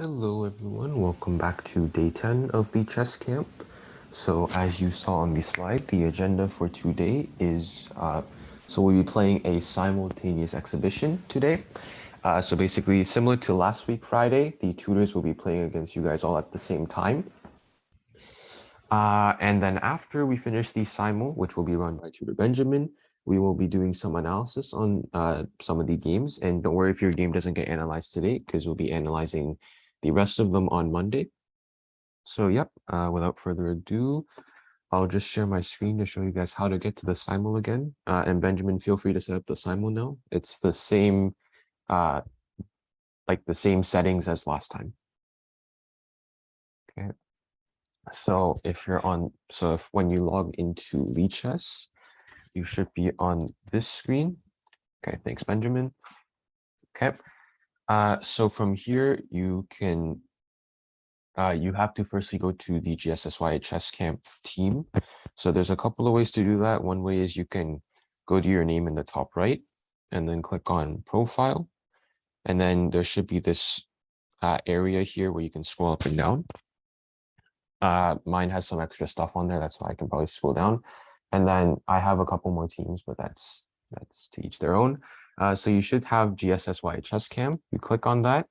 Hello everyone, welcome back to day 10 of the chess camp. So as you saw on the slide, the agenda for today is, so we'll be playing a simultaneous exhibition today. So basically similar to last week Friday, the tutors will be playing against you guys all at the same time. And then after we finish the simul, which will be run by tutor Benjamin, we will be doing some analysis on some of the games. And don't worry if your game doesn't get analyzed today, because we'll be analyzing the rest of them on Monday. So yep, without further ado, I'll just share my screen to show you guys how to get to the simul again. And Benjamin, feel free to set up the simul now. It's the same, like the same settings as last time. Okay. So if when you log into Lichess, you should be on this screen. Okay, thanks, Benjamin. Okay. So from here, you can you have to firstly go to the GSSYA Chess Camp team. So there's a couple of ways to do that. One way is you can go to your name in the top right and then click on profile. And then there should be this area here where you can scroll up and down. Mine has some extra stuff on there. That's why I can probably scroll down. And then I have a couple more teams, but that's to each their own. So you should have GSSYA Chess Camp. You click on that.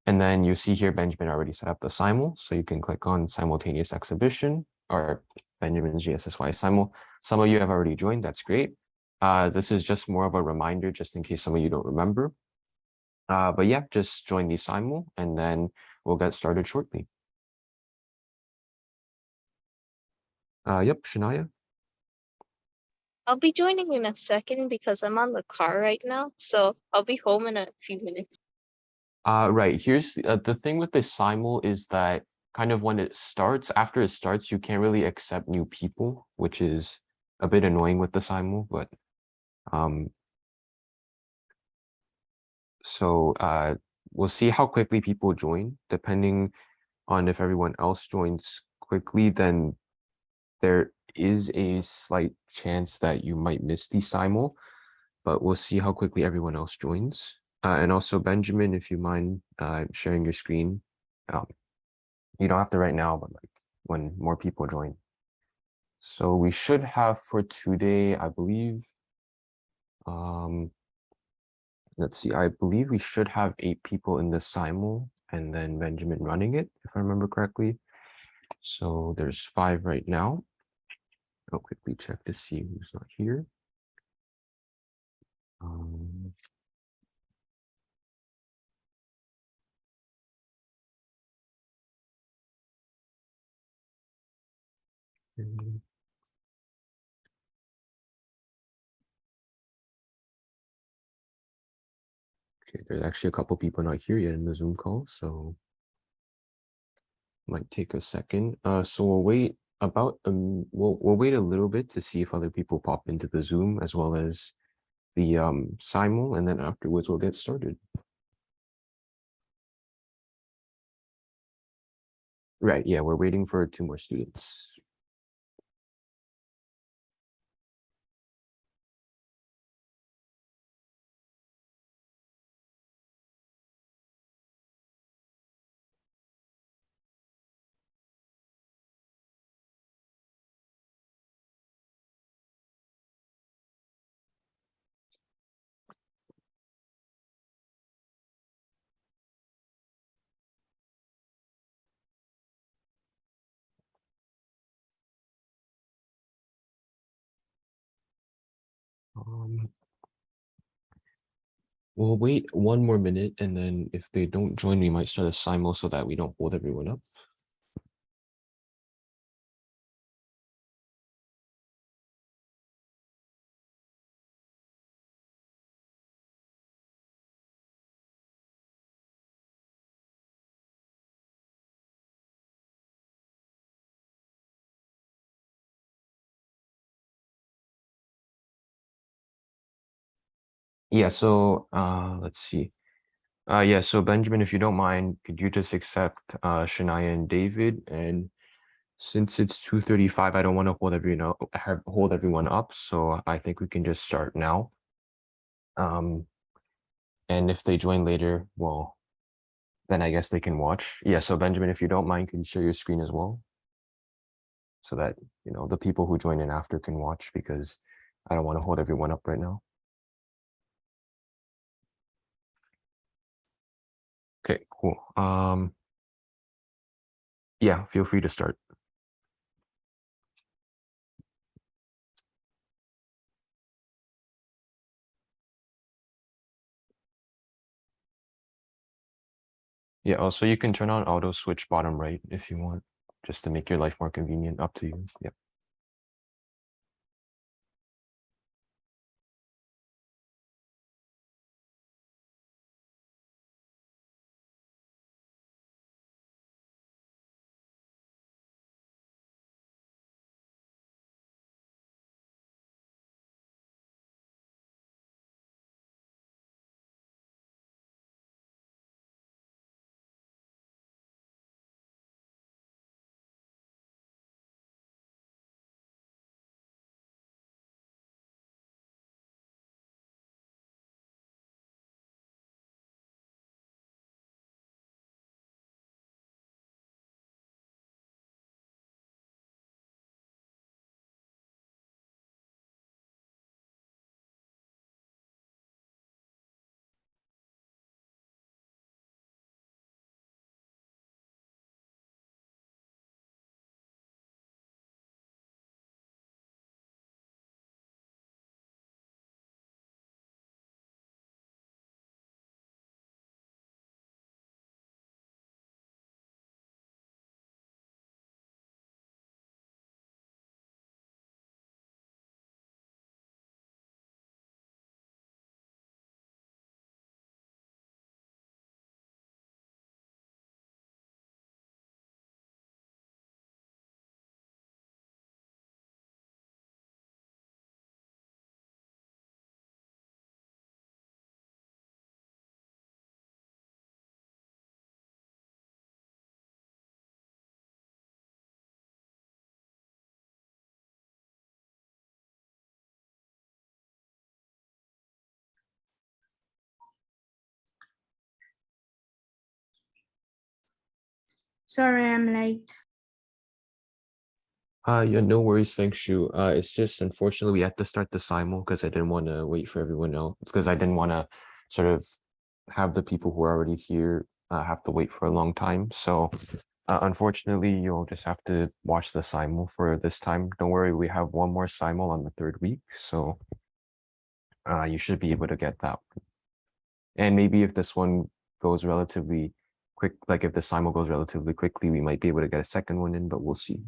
And then you see here, Benjamin already set up the simul. So you can click on simultaneous exhibition or Benjamin's GSSY simul. Some of you have already joined. That's great. This is just more of a reminder, just in case some of you don't remember. But yeah, just join the simul and then we'll get started shortly. Yep, Shania. I'll be joining in a second because I'm on the car right now, so I'll be home in a few minutes. Right, here's the thing with the simul is that kind of when it starts, after it starts, you can't really accept new people, which is a bit annoying with the simul, but so we'll see how quickly people join. Depending on if everyone else joins quickly, then there is a slight chance that you might miss the simul, but we'll see how quickly everyone else joins. And also, Benjamin, if you mind sharing your screen, you don't have to right now, but like when more people join. So we should have for today, I believe, let's see, I believe we should have 8 people in the simul and then Benjamin running it, if I remember correctly. So there's 5 right now. I'll quickly check to see who's not here. Okay, there's actually a couple people not here yet in the Zoom call, so might take a second. So we'll wait about we'll wait a little bit to see if other people pop into the Zoom as well as the simul, and then afterwards we'll get started. Right, yeah, we're waiting for 2 more students. We'll wait 1 more minute, and then if they don't join, we might start a simul so that we don't hold everyone up. Yeah, so let's see. Yeah, so Benjamin, if you don't mind, could you just accept Shania and David? And since it's 2:35, I don't want to hold everyone up, so I think we can just start now. And if they join later, well, then I guess they can watch. Yeah, so Benjamin, if you don't mind, can you share your screen as well? So that, the people who join in after can watch, because I don't want to hold everyone up right now. Okay, cool. Yeah, feel free to start. Yeah, also you can turn on auto switch bottom right if you want, just to make your life more convenient, up to you. Yeah. Sorry, I'm late. Yeah, no worries, Feng Shu. It's just unfortunately we had to start the simul because I didn't want to wait for everyone else. It's because I didn't want to sort of have the people who are already here have to wait for a long time. So unfortunately, you'll just have to watch the simul for this time. Don't worry, we have one more simul on the third week, so you should be able to get that. And maybe if this one goes relatively quick, like if the simul goes relatively quickly, we might be able to get a second one in, but we'll see.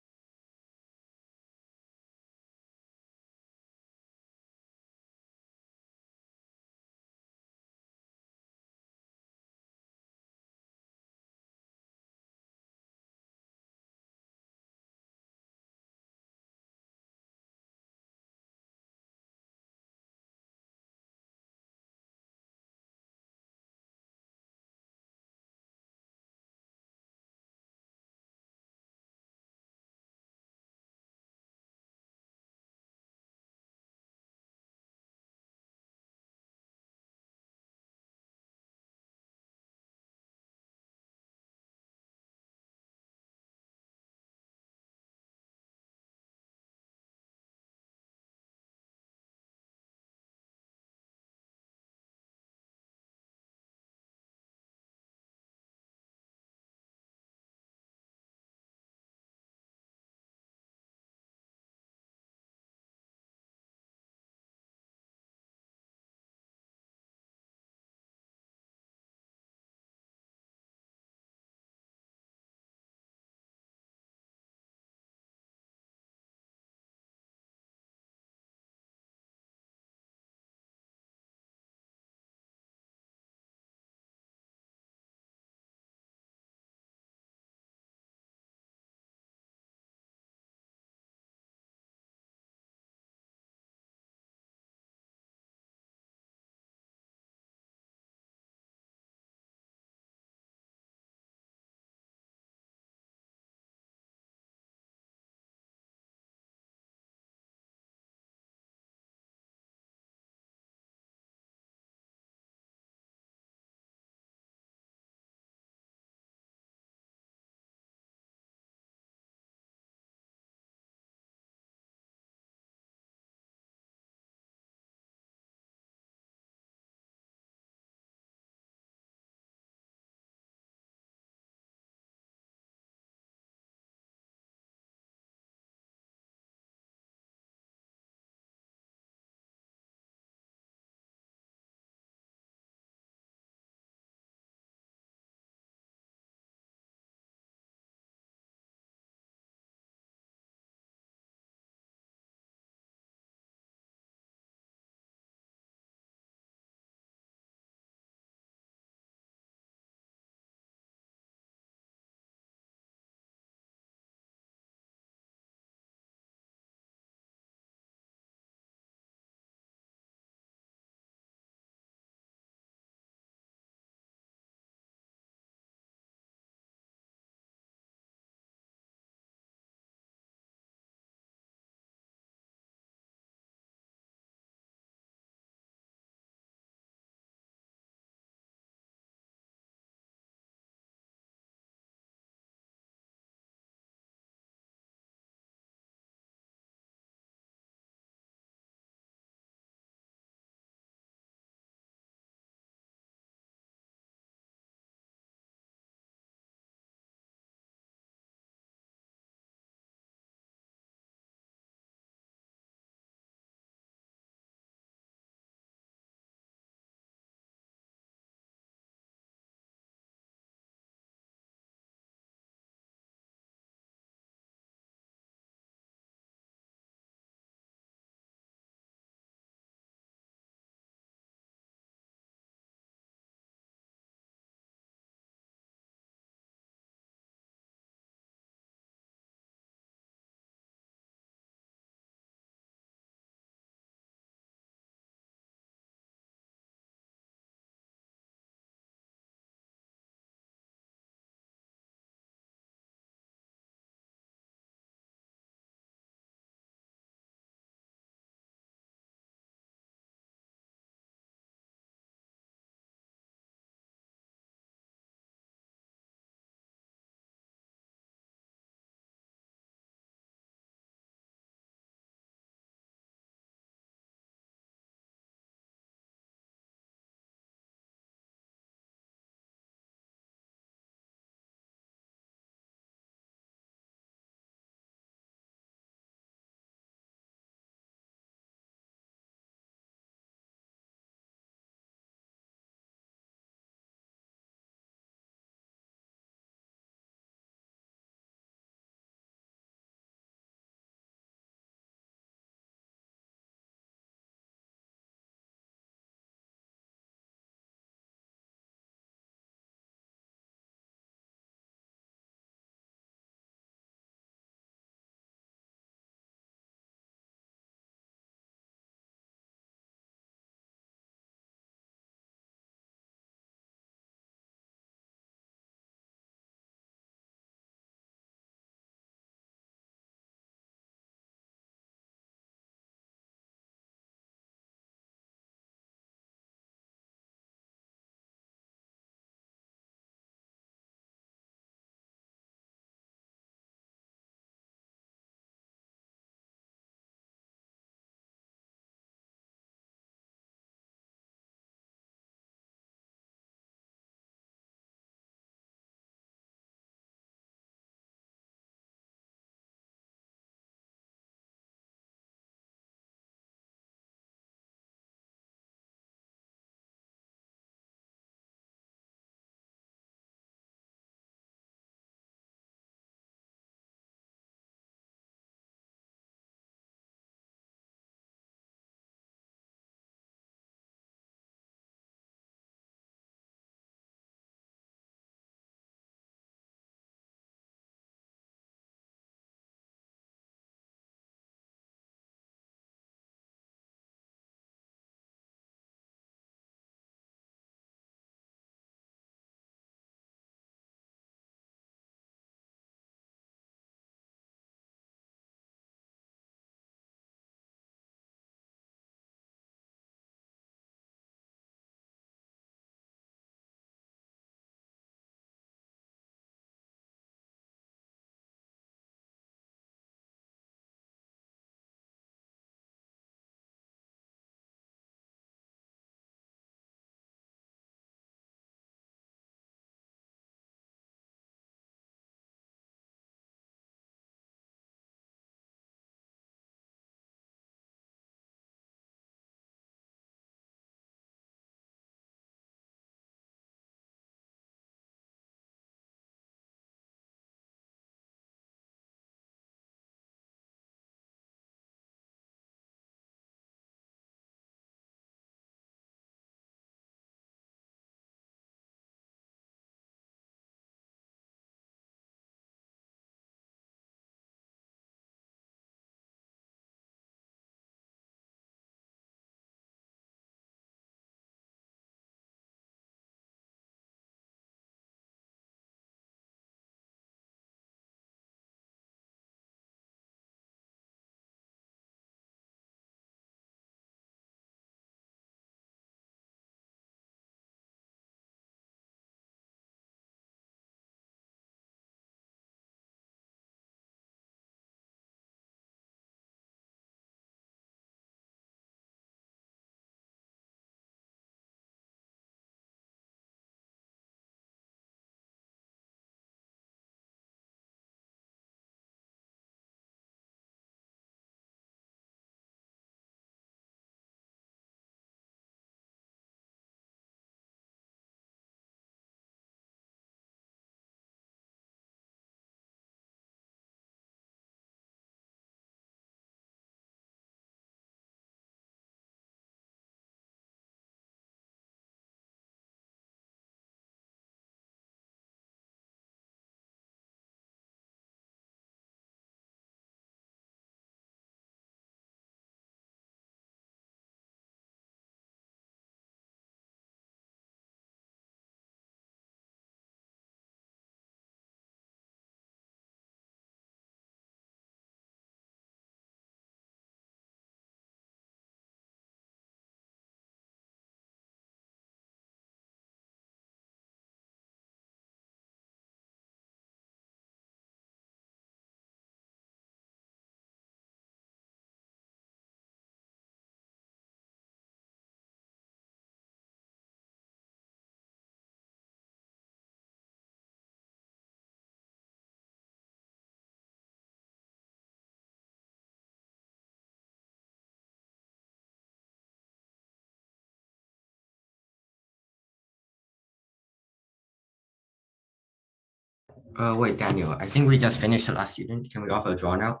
Wait, Daniel, I think we just finished the last student. Can we offer a draw now?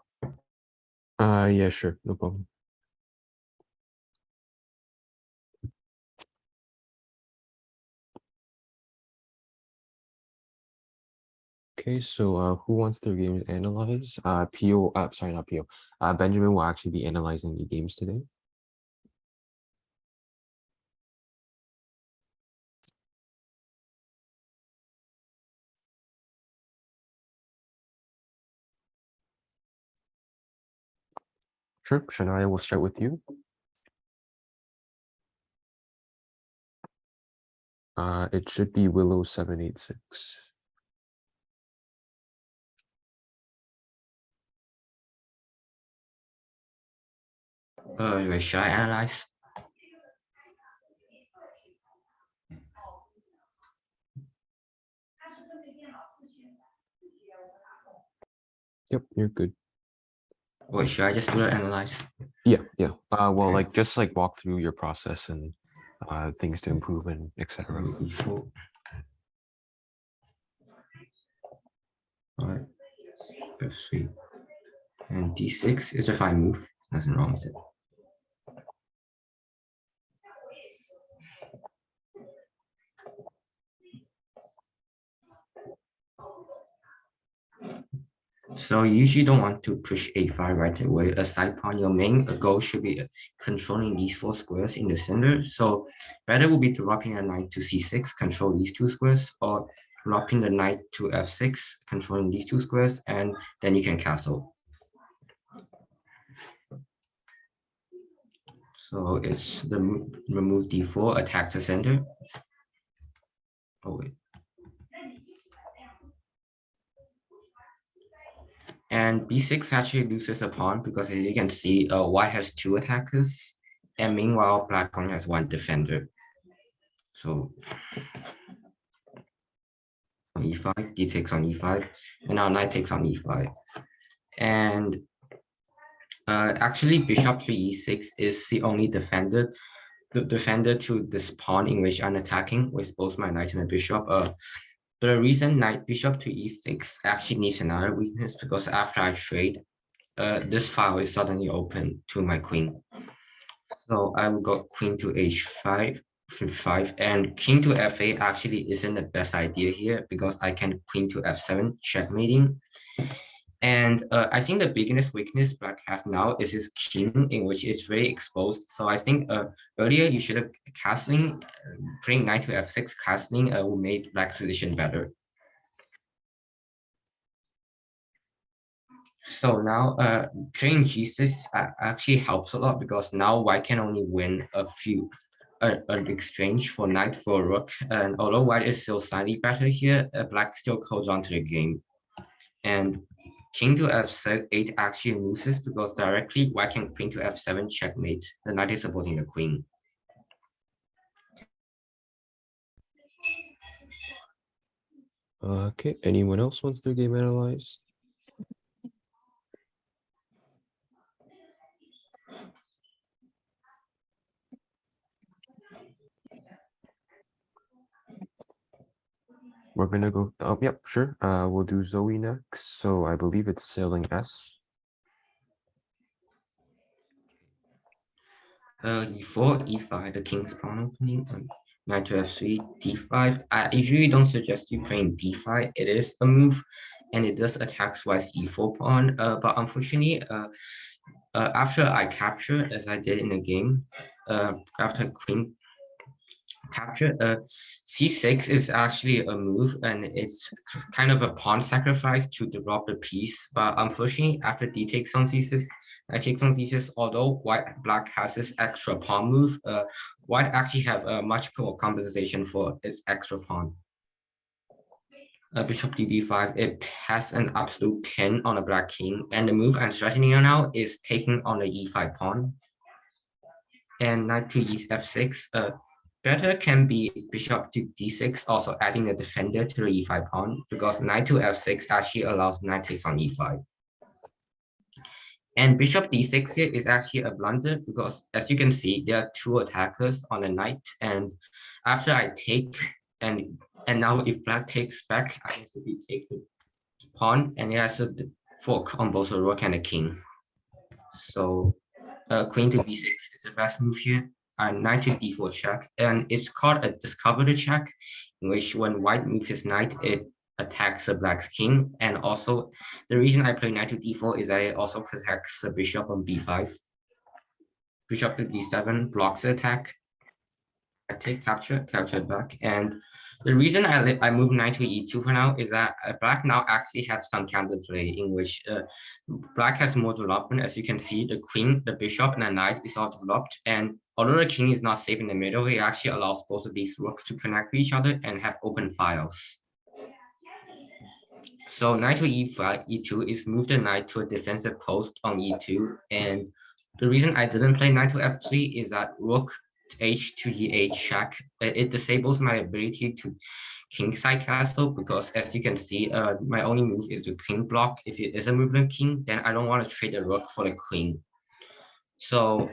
Yeah, sure, no problem. Okay, so who wants their games analyzed? Pio, sorry, not Pio. Benjamin will actually be analyzing the games today. Sure, Shania, we'll start with you. It should be Willow 786. Wait, should I analyze? Yep, you're good. Wait, should I just do the analyze? Yeah. Well, Okay. like just like walk through your process and things to improve and etc. E4. Alright. F3. And D6 is a fine move. Nothing wrong with it. So you usually don't want to push A5 right away. Aside from your main goal should be controlling these 4 squares in the center. So better would be dropping a knight to C6, control these 2 squares, or dropping the knight to F6, controlling these 2 squares, and then you can castle. So it's the remove D4, attack the center. Oh wait. And B6 actually loses a pawn because as you can see, white has 2 attackers, and meanwhile black only has 1 defender. So on E5, D takes on E5, and now knight takes on E5. And actually bishop to E6 is the only defender to this pawn in which I'm attacking with both my knight and a bishop. The reason knight bishop to E6 actually needs another weakness because after I trade, this file is suddenly open to my queen. So I will go queen to H5, F5, and king to F8 actually isn't the best idea here because I can queen to F7, checkmating. And I think the biggest weakness black has now is his king, in which it's very exposed. So I think earlier you should have castling, playing knight to F6 castling will make black's position better. So now playing G6 actually helps a lot because now white can only win an exchange for knight for rook. And although white is still slightly better here, black still holds on to the game. And king to F8 actually loses because directly white can queen to F7 checkmate. The knight is supporting the queen. Okay, anyone else wants their game analyzed? We're gonna go, yep, sure. We'll do Zoe next. So I believe it's sailing S. E4, E5, the king's pawn opening, knight to F3, D5. I usually don't suggest you playing D5. It is a move, and it does attack white's E4 pawn. But unfortunately, after I capture, as I did in the game, after queen capture, C6 is actually a move, and it's kind of a pawn sacrifice to drop the piece. But unfortunately, after D takes on C6, I take on C6, although black has this extra pawn move, white actually have a much more compensation for its extra pawn. Bishop DB5, it has an absolute pin on a black king, and the move I'm threatening now is taking on the E5 pawn. And knight to F6, better can be bishop to D6, also adding a defender to the E5 pawn, because knight to F6 actually allows knight takes on E5. And bishop D6 here is actually a blunder because, as you can see, there are 2 attackers on the knight, and after I take, and now if black takes back, I basically take pawn, and it has a fork on both the rook and the king. So queen to b6 is the best move here. And knight to d4 check, and it's called a discovered check, in which when white moves his knight, it attacks the black's king. And also, the reason I play knight to d4 is that it also protects the bishop on b5. Bishop to d7 blocks the attack. I take capture back, and the reason I move knight to e2 for now is that black now actually has some counterplay in which black has more development. As you can see, the queen, the bishop, and the knight is all developed, and although the king is not safe in the middle, it actually allows both of these rooks to connect with each other and have open files. So knight to e5, e2 is move the knight to a defensive post on e2, and the reason I didn't play knight to f3 is that rook h to e8 check, it disables my ability to kingside castle, because as you can see, my only move is the king block. If it is a movement king, then I don't want to trade the rook for the queen. So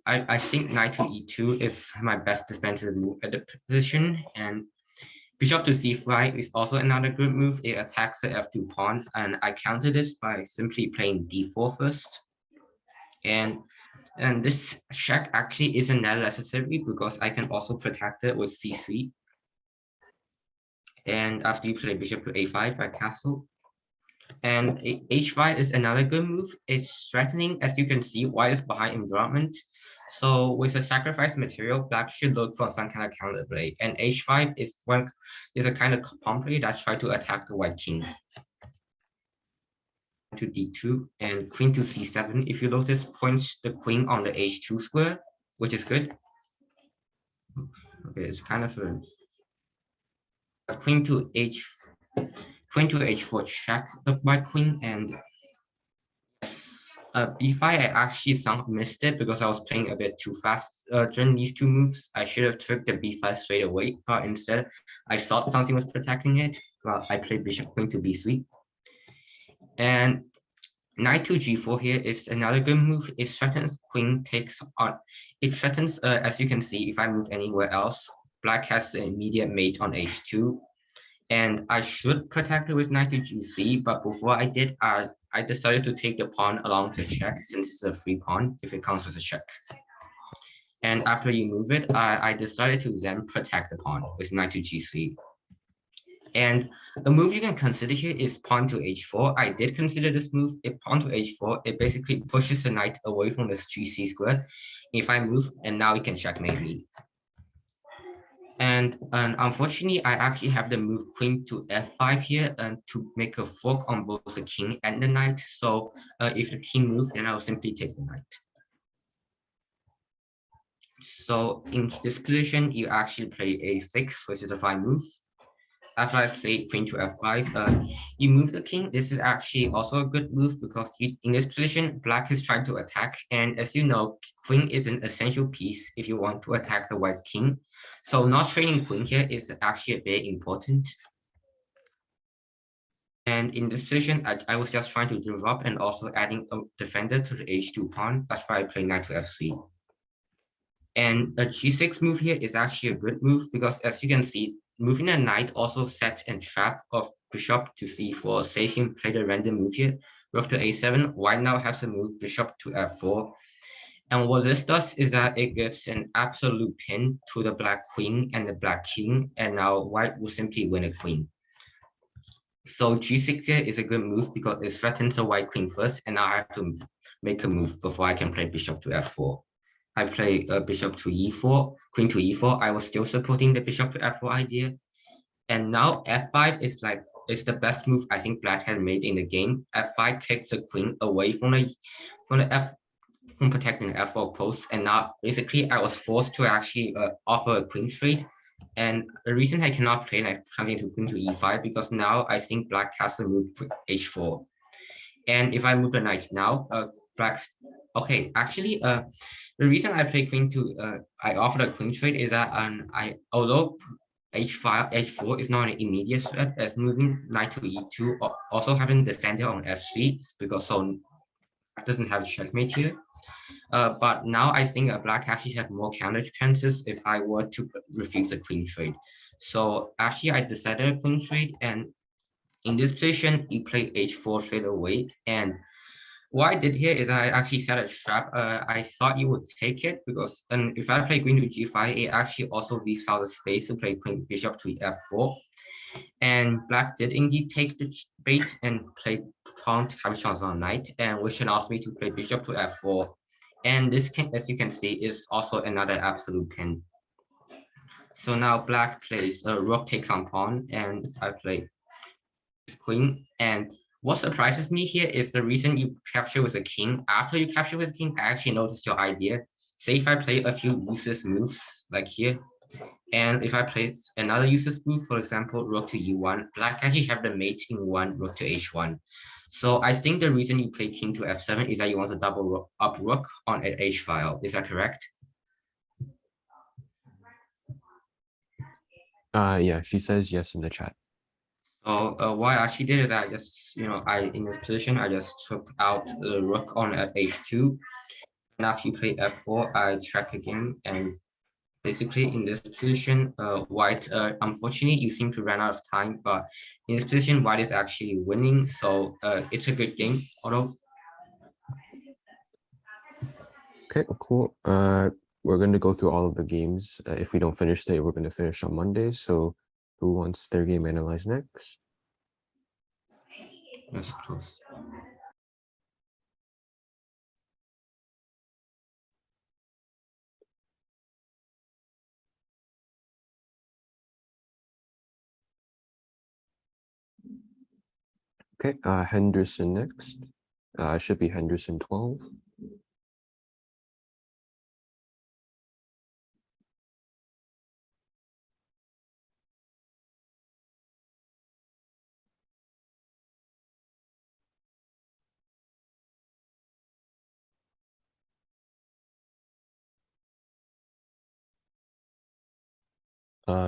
I think knight to e2 is my best defensive move at the position, and bishop to c5 is also another good move. It attacks the f2 pawn, and I counter this by simply playing d4 first. And this check actually isn't that necessary because I can also protect it with c3. And after you play bishop to a5, I castle. And h5 is another good move. It's threatening, as you can see, white is behind in development. So with the sacrifice material, black should look for some kind of counterplay. And h5 is a kind of pawn play that tries to attack the white king. To d2 and queen to c7. If you notice, points the queen on the h2 square, which is good. Okay, it's kind of a queen to h4 check the white queen, and b5 I actually missed it because I was playing a bit too fast during these two moves. I should have took the b5 straight away, but instead I thought something was protecting it. Well, I played bishop queen to b3. And knight to g4 here is another good move. It threatens queen takes on. It threatens, as you can see, if I move anywhere else, black has the immediate mate on h2. And I should protect it with knight to g3, but before I did, I decided to take the pawn along with the check, since it's a free pawn if it comes with a check. And after you move it, I decided to then protect the pawn with knight to g3. And a move you can consider here is pawn to h4. I did consider this move. If pawn to h4, it basically pushes the knight away from this gc square. If I move, and now it can checkmate me. And unfortunately, I actually have the move queen to f5 here, and to make a fork on both the king and the knight. So if the king moves, then I'll simply take the knight. So in this position, you actually play a6, which is a fine move. After I played queen to f5, you move the king. This is actually also a good move because in this position, black is trying to attack. And as you know, queen is an essential piece if you want to attack the white king. So not trading queen here is actually very important. And in this position, I was just trying to develop and also adding a defender to the h2 pawn. That's why I play knight to f3. And a g6 move here is actually a good move because as you can see, moving a knight also set and trap of bishop to c4, say him play the random move here. Rook to a7, white now has to move bishop to f4. And what this does is that it gives an absolute pin to the black queen and the black king, and now white will simply win a queen. So g6 here is a good move because it threatens the white queen first, and now I have to make a move before I can play bishop to f4. I play bishop to e4, queen to e4. I was still supporting the bishop to f4 idea. And now f5 is the best move I think black had made in the game. f5 kicks the queen away from protecting the f4 post. And now basically I was forced to actually offer a queen trade. And the reason I cannot play like something to queen to e5 because now I think black has to move to h4. And if I move the knight now, black's okay. Actually, the reason I play queen to I offered a queen trade is that although h4 is not an immediate threat, as moving knight to e2 also having defender on f3 because so doesn't have checkmate here. But now I think black actually have more counter chances if I were to refuse a queen trade. So actually I decided a queen trade, and in this position, you play h4 straight away. And what I did here is I actually set a trap. I thought you would take it because if I play queen to g5, it actually also leaves out a space to play queen bishop to f4. And black did indeed take the bait and played pawn to capture on knight, and which allows me to play bishop to f4. And this can, as you can see, is also another absolute pin. So now black plays a rook takes on pawn, and I play queen. And what surprises me here is the reason you capture with a king. After you capture with a king, I actually noticed your idea. Say if I play a few useless moves like here, and if I play another useless move, for example, rook to e1, black actually have the mate in one, rook to h1. So I think the reason you play king to f7 is that you want to double up rook on an h file. Is that correct? Yeah, she says yes in the chat. So what I actually did is I just, in this position, I just took out the rook on at h2. And after you play f4, I check again. And basically in this position, white, unfortunately, you seem to run out of time. But in this position, white is actually winning. So it's a good game, although. Okay, cool. We're going to go through all of the games. If we don't finish today, we're going to finish on Monday. So who wants their game analyzed next? That's close. Okay, Henderson next. Should be Henderson 12.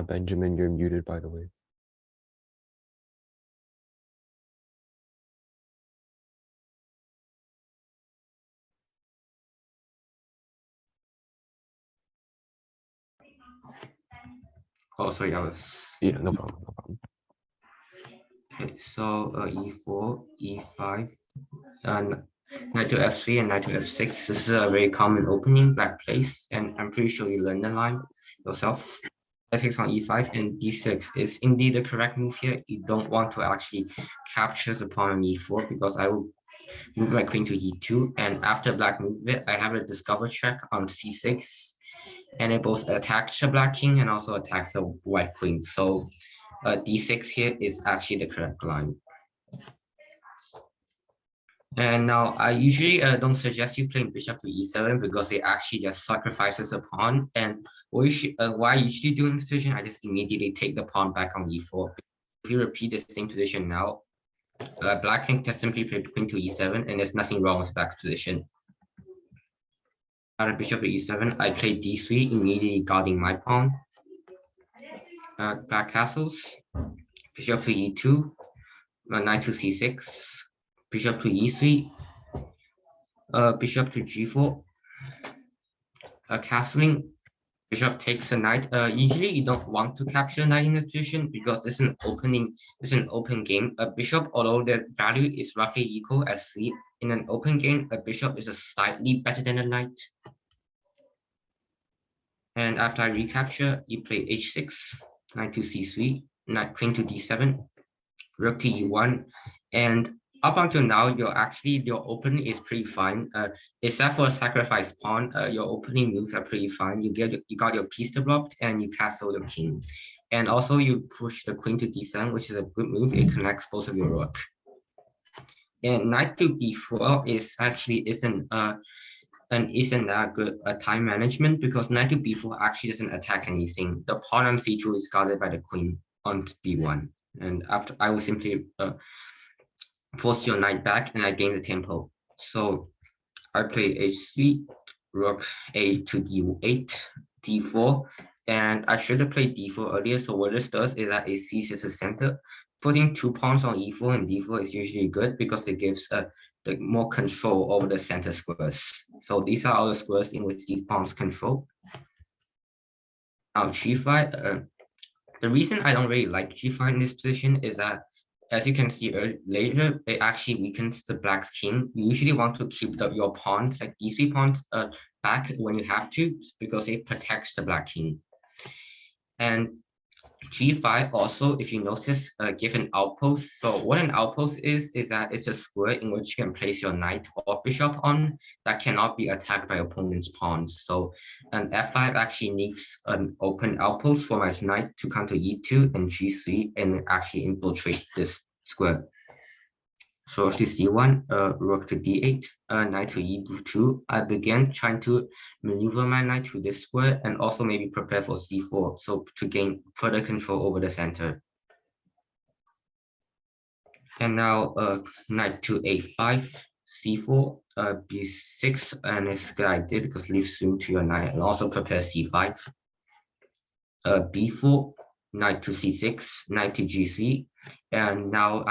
Benjamin, you're muted, by the way. Oh, sorry, I was. Yeah, no problem, no problem. Okay, so e4, e5, and knight to f3 and knight to f6. This is a very common opening black plays, and I'm pretty sure you learned the line yourself. Knight takes on e5 and d6 is indeed the correct move here. You don't want to actually capture the pawn on e4 because I will move my queen to e2, and after black move it, I have a discover check on c6, and it both attacks the black king and also attacks the white queen. So d6 here is actually the correct line. And now I usually don't suggest you playing bishop to e7 because it actually just sacrifices a pawn. And what I usually do in this position, I just immediately take the pawn back on e4. If you repeat the same position now, black can just simply play queen to e7, and there's nothing wrong with black's position. Out of bishop to e7, I play d3, immediately guarding my pawn. Black castles, bishop to e2, knight to c6, bishop to e3, bishop to g4, castling, bishop takes a knight. Usually you don't want to capture a knight in this position because it's an open game. A bishop, although the value is roughly equal as 3, in an open game, a bishop is a slightly better than a knight. And after I recapture, you play h6, knight to c3, knight queen to d7, rook to e1, and up until now, your opening is pretty fine. Except for a sacrifice pawn, your opening moves are pretty fine. You got your piece developed and you castle your king, and also you push the queen to d7, which is a good move. It connects both of your rook. And knight to b4 is actually isn't that good time management because knight to b4 actually doesn't attack anything. The pawn on c2 is guarded by the queen on d1, and after I will simply force your knight back and I gain the tempo. So I play h3, rook a to d8, d4, and I should have played d4 earlier. So what this does is that it seizes the center. Putting 2 pawns on e4 and d4 is usually good because it gives the more control over the center squares. So these are all the squares in which these pawns control. Now g5, the reason I don't really like g5 in this position is that as you can see later, it actually weakens the black's king. You usually want to keep your pawns, like these 3 pawns, back when you have to, because it protects the black king. And G5 also, if you notice, give an outpost. So what an outpost is that it's a square in which you can place your knight or bishop on that cannot be attacked by opponent's pawns. So an F5 actually needs an open outpost for my knight to come to E2 and G3 and actually infiltrate this square. So to C1, rook to D8, knight to E2. I began trying to maneuver my knight to this square and also maybe prepare for C4, so to gain further control over the center. And now knight to A5, C4, B6, and it's a good idea because leaves room to your knight, and also prepare C5. B4, knight to C6, knight to G3, and now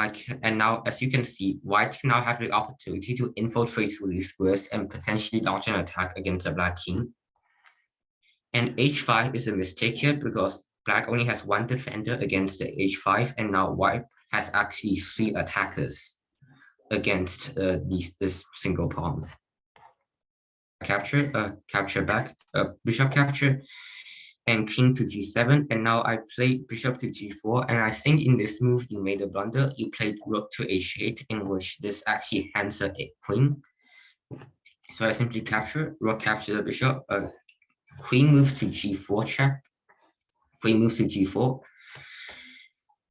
as you can see, white now have the opportunity to infiltrate through these squares and potentially launch an attack against the black king. And H5 is a mistake here because black only has 1 defender against the H5, and now white has actually 3 attackers against this single pawn. Capture back, bishop capture, and king to G7, and now I played bishop to G4, and I think in this move you made a blunder. You played rook to H8, in which this actually hands a queen. So I simply capture, rook capture the bishop, queen moves to G4 check, queen moves to G4.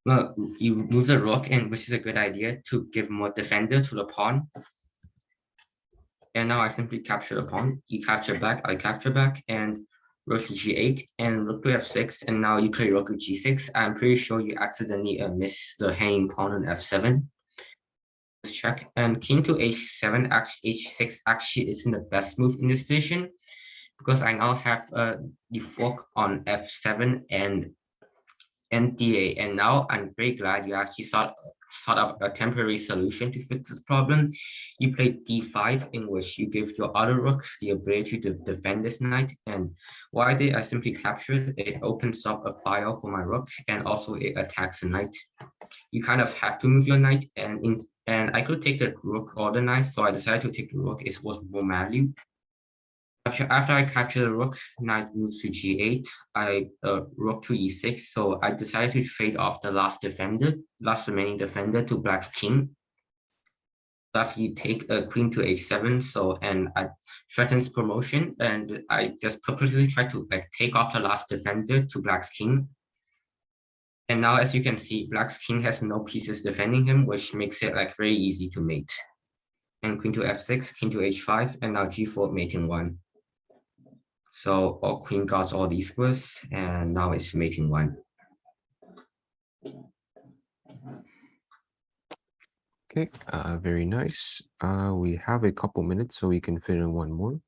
Well, you move the rook, and which is a good idea to give more defender to the pawn. And now I simply capture the pawn. You capture back, I capture back, and rook to G8 and rook to F6, and now you play rook to G6. I'm pretty sure you accidentally missed the hanging pawn on F7. Check, and king to H7, actually H6 actually isn't the best move in this position because I now have the fork on F7 and D8, and now I'm very glad you actually sought up a temporary solution to fix this problem. You played D5, in which you give your other rook the ability to defend this knight, and why did I simply capture it? It opens up a file for my rook, and also it attacks the knight. You kind of have to move your knight, and I could take the rook or the knight, so I decided to take the rook. It was more value. After I capture the rook, knight moves to G8, I rook to E6, so I decided to trade off the last remaining defender to black's king. After you take a queen to H7, so and I threatens promotion, and I just purposely try to take off the last defender to black's king. And now, as you can see, black's king has no pieces defending him, which makes it very easy to mate. And queen to F6, king to H5, and now G4 mating 1. So queen guards all these squares, and now it's mating 1. Okay, very nice. We have a couple minutes, so we can fit in one more.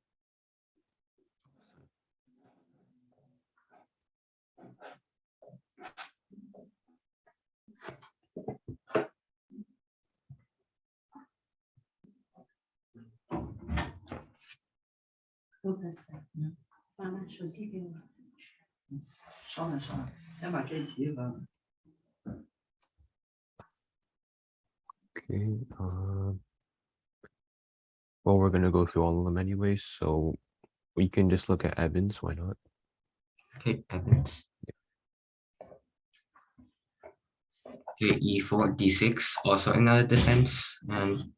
Okay. Well, we're gonna go through all of them anyways, so we can just look at Evans. Why not? Okay, Evans. Okay, E4, D6, also another defense, and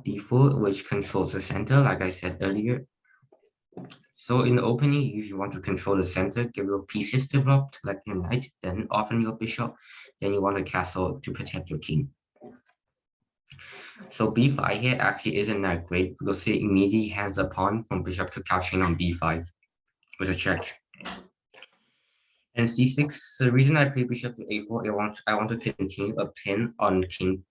D4, which controls the center, like I said earlier. So in the opening, if you want to control the center, give your pieces developed, like your knight, then often your bishop, then you want a castle to protect your king. So B5 here actually isn't that great because it immediately hands a pawn from bishop to capturing on B5 with a check. And C6, the reason I play bishop to A4, I want to continue a pin on a king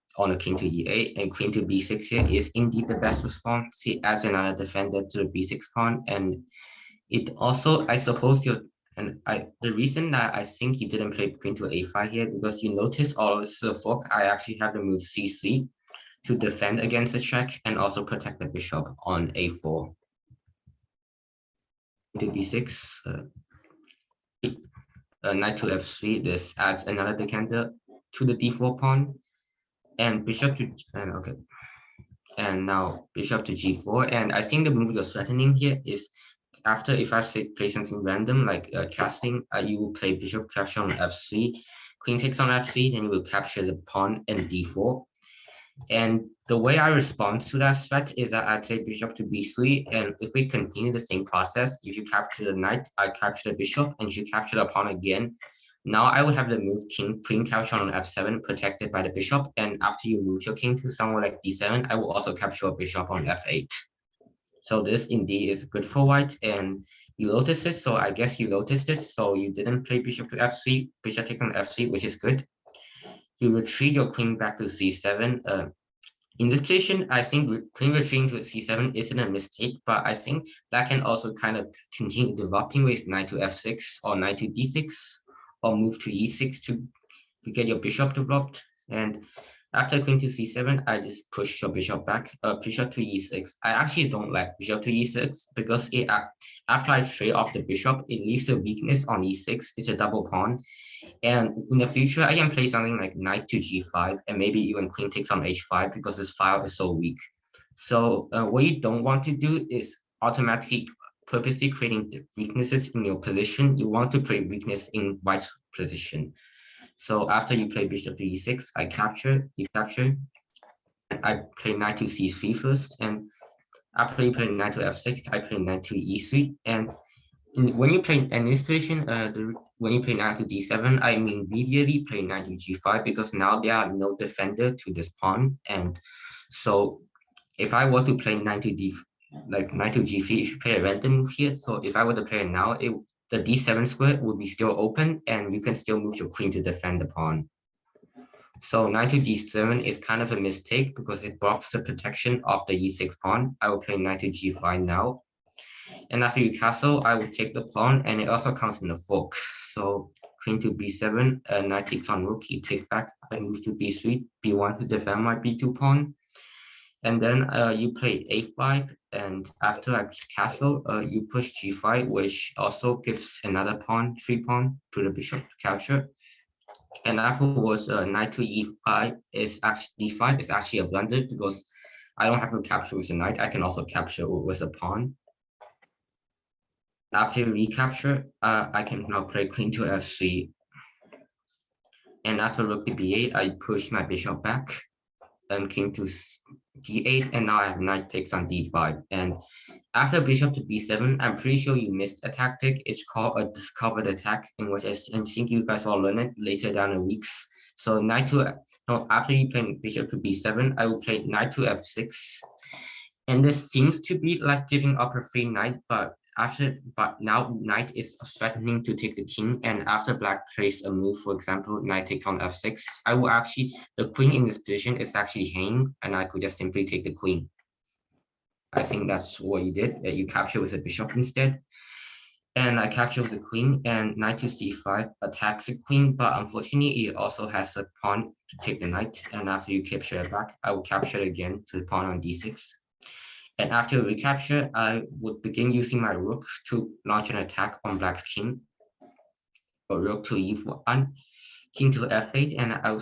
to E8, and queen to B6 here is indeed the best response. It adds another defender to the B6 pawn, and it also, I suppose, the reason that I think you didn't play queen to A5 here, because you notice all of the fork, I actually have the move C3 to defend against the check and also protect the bishop on A4. To B6, knight to F3, this adds another defender to the D4 pawn. and bishop to and okay. And now bishop to g4. And I think the move you're threatening here is after if I say play something random like casting, you will play bishop capture on f3, queen takes on f3, then you will capture the pawn and d4. And the way I respond to that threat is that I play bishop to b3, and if we continue the same process, if you capture the knight, I capture the bishop, and if you capture the pawn again, now I would have the move queen capture on f7 protected by the bishop, and after you move your king to somewhere like d7, I will also capture a bishop on f8. So this indeed is good for white, and you noticed it, so I guess you noticed it, so you didn't play bishop to f3, bishop take on f3, which is good. You retreat your queen back to c7. In this position, I think queen retreating to c7 isn't a mistake, but I think black can also kind of continue developing with knight to f6 or knight to d6 or move to e6 to get your bishop developed. And after queen to c7, I just push your bishop back, bishop to e6. I actually don't like bishop to e6 because it after I trade off the bishop, it leaves a weakness on e6. It's a double pawn. And in the future, I can play something like knight to g5 and maybe even queen takes on h5 because this file is so weak. So what you don't want to do is automatically purposely creating weaknesses in your position. You want to create weakness in white's position. So after you play bishop to e6, I capture, you capture. And I play knight to c3 first. And after you play knight to f6, I play knight to e3. And when you play in this position, when you play knight to d7, I immediately play knight to g5 because now there are no defender to this pawn. And so if I were to play knight to knight to g3, if you play a random move here, so if I were to play it now, the d7 square would be still open and you can still move your queen to defend the pawn. So knight to d7 is kind of a mistake because it blocks the protection of the e6 pawn. I will play knight to g5 now. And after you castle, I will take the pawn, and it also counts in the fork. So queen to b7, knight takes on rook, you take back, I move to b3, b1 to defend my b2 pawn. And then you play a5, and after I castle, you push g5, which also gives another pawn, 3 pawn to the bishop to capture. And afterwards, knight to e5 is actually d5 is actually a blunder because I don't have to capture with a knight. I can also capture with a pawn. After recapture, I can now play queen to f3. And after rook to b8, I push my bishop back and king to d8, and now I have knight takes on d5. And after bishop to b7, I'm pretty sure you missed a tactic. It's called a discovered attack, in which I think you guys will learn it later down the weeks. So after you play bishop to b7, I will play knight to f6. And this seems to be like giving up a free knight, but now knight is threatening to take the king, and after black plays a move, for example, knight takes on f6, I will actually, the queen in this position is actually hanging, and I could just simply take the queen. I think that's what you did. You capture with a bishop instead. And I capture with the queen, and knight to c5 attacks the queen, but unfortunately it also has a pawn to take the knight, and after you capture it back, I will capture it again to the pawn on d6. And after recapture, I would begin using my rook to launch an attack on black's king. Or rook to e1, king to f8, and I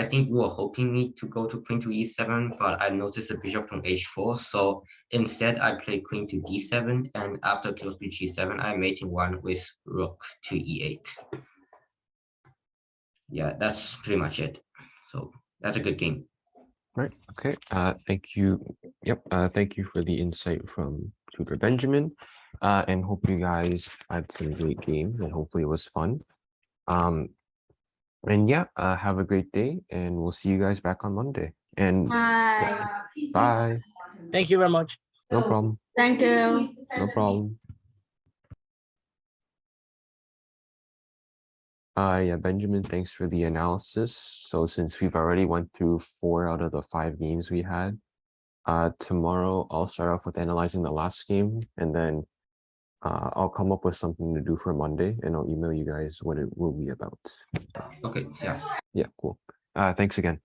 think you were hoping me to go to queen to e7, but I noticed a bishop to h4, so instead I played queen to d7, and after goes to g7, I mate in one with rook to e8. Yeah, that's pretty much it. So that's a good game. Right. Okay. Thank you. Yep. Thank you for the insight from Tutor Benjamin. And hope you guys had some great games, and hopefully it was fun. And yeah, have a great day, and we'll see you guys back on Monday. And Bye. bye. Thank you very much. No problem. Thank you. No problem. Yeah, Benjamin, thanks for the analysis. So since we've already went through 4 out of the 5 games we had, tomorrow I'll start off with analyzing the last game, and then I'll come up with something to do for Monday, and I'll email you guys what it will be about. Okay, yeah. Yeah, cool. Thanks again.